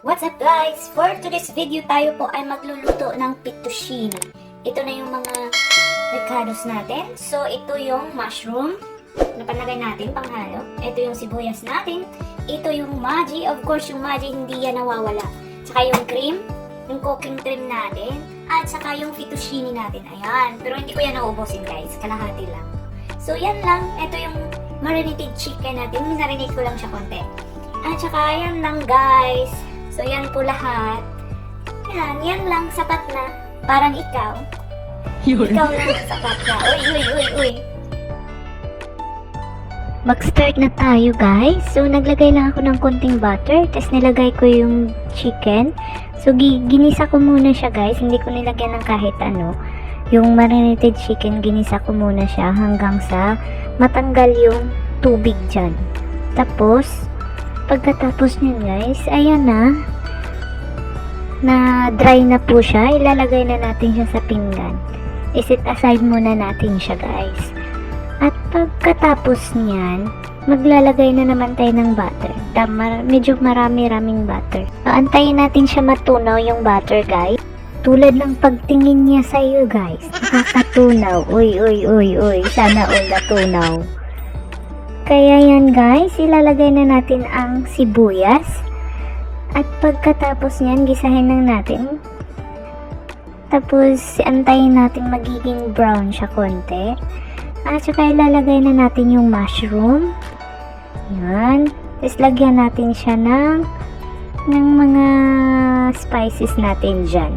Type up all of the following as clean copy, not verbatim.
What's up guys? For today's video tayo po ay magluluto ng fettuccine. Ito na yung mga ricados natin. So ito yung mushroom na panlagay natin panghalo. Ito yung sibuyas natin. Ito yung Maggi. Of course yung Maggi hindi yan nawawala. Saka yung cream, yung cooking cream natin. At saka yung fettuccine natin. Ayan. Pero hindi ko yan nauubusin guys. Kalahati lang. So yan lang. Ito yung marinated chicken natin. Minarinate ko lang siya konti. At saka yan lang guys. So, yan po lahat. Yan lang, sapat na. Parang ikaw. Ikaw lang, sapat na. Uy. Mag-start na tayo, guys. So, naglagay lang ako ng konting butter. Tapos, nilagay ko yung chicken. So, ginisa ko muna siya, guys. Hindi ko nilagyan ng kahit ano. Yung marinated chicken, ginisa ko muna siya hanggang sa matanggal yung tubig dyan. Tapos, pagkatapos nyo guys, ayan na dry na po siya, ilalagay na natin siya sa pinggan. Iset aside muna natin siya guys. At pagkatapos niyan, maglalagay na naman tayo ng butter. Medyo marami-raming butter. Antayin natin siya matunaw yung butter guys. Tulad ng pagtingin niya sa iyo guys, nakakatunaw. Uy, sana all natunaw. Kaya yan guys, ilalagay na natin ang sibuyas. At pagkatapos niyan, gisahin lang natin. Tapos, antayin natin magiging brown siya konti. At saka ilalagay na natin yung mushroom. Yan. Tapos lagyan natin siya ng mga spices natin dyan.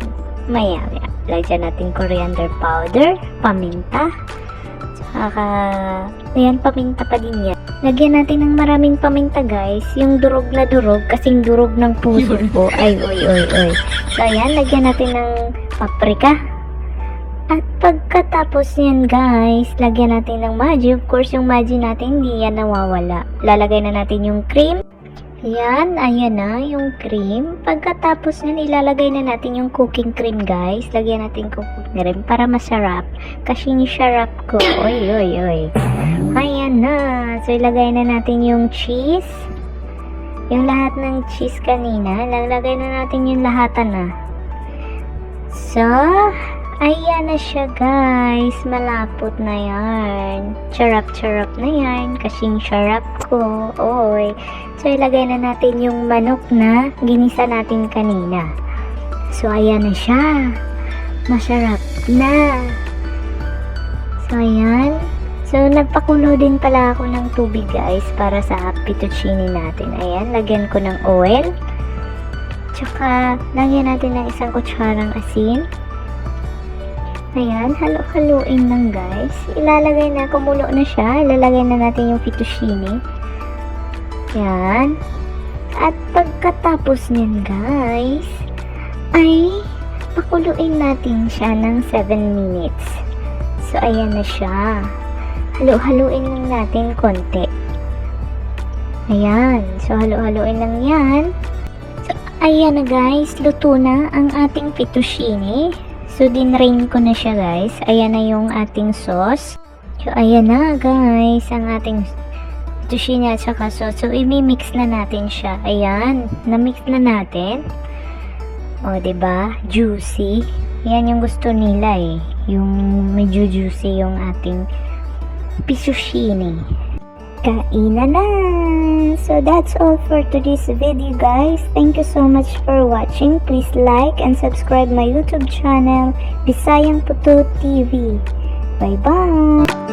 Maya. Lagyan natin coriander powder, paminta. Ayan, paminta pa din yan. Lagyan natin ng maraming paminta guys. Yung durog na durog, kasing durog ng puso ko. Ay. So ayan, lagyan natin ng paprika. At pagkatapos yan guys, lagyan natin ng Maggi. Of course, yung Maggi natin hindi yan nawawala. Lalagay na natin yung cream. Yan, ayan na yung cream. Pagkatapos nyan, ilalagay na natin yung cooking cream guys. Lagyan natin cooking cream para masarap. Kasi yung sarap ko. Oy. Ayan na. So, ilagay na natin yung cheese. Yung lahat ng cheese kanina. Lalagay na natin yung lahatan na. So, ayan na siya guys. Malapot na yan. Charap na yan. Kasing sarap ko. Oy. So, ilagay na natin yung manok na ginisa natin kanina. So, ayan na siya. Masarap na. So, ayan. So, nagpakulo din pala ako ng tubig guys para sa fettuccine natin. Ayan, lagyan ko ng oil. Tsaka, lagyan natin ng isang kutsarang asin. Ayan, halo-haluin lang guys. Ilalagay na, kumulo na siya. Ilalagay na natin yung fettuccine. Yan. At pagkatapos niyan guys, ay pakuluin natin siya ng 7 minutes. So, ayan na siya. Halo-haluin lang natin konti. Ayan. So, halo-haluin lang yan. So, ayan na guys. Luto na ang ating fettuccine. So, dinrain ko na siya guys. Ayan na yung ating sauce. So, ayan na guys. Ang ating fettuccine at saka sauce. So, i-mix na natin siya. Ayan. Na-mix na natin. O, diba? Juicy. Yan yung gusto nila eh. Yung medyo juicy yung ating fettuccine. Kainan na! So, that's all for today's video guys. Thank you so much for watching. Please like and subscribe my YouTube channel, Bisayang Puto TV. Bye-bye!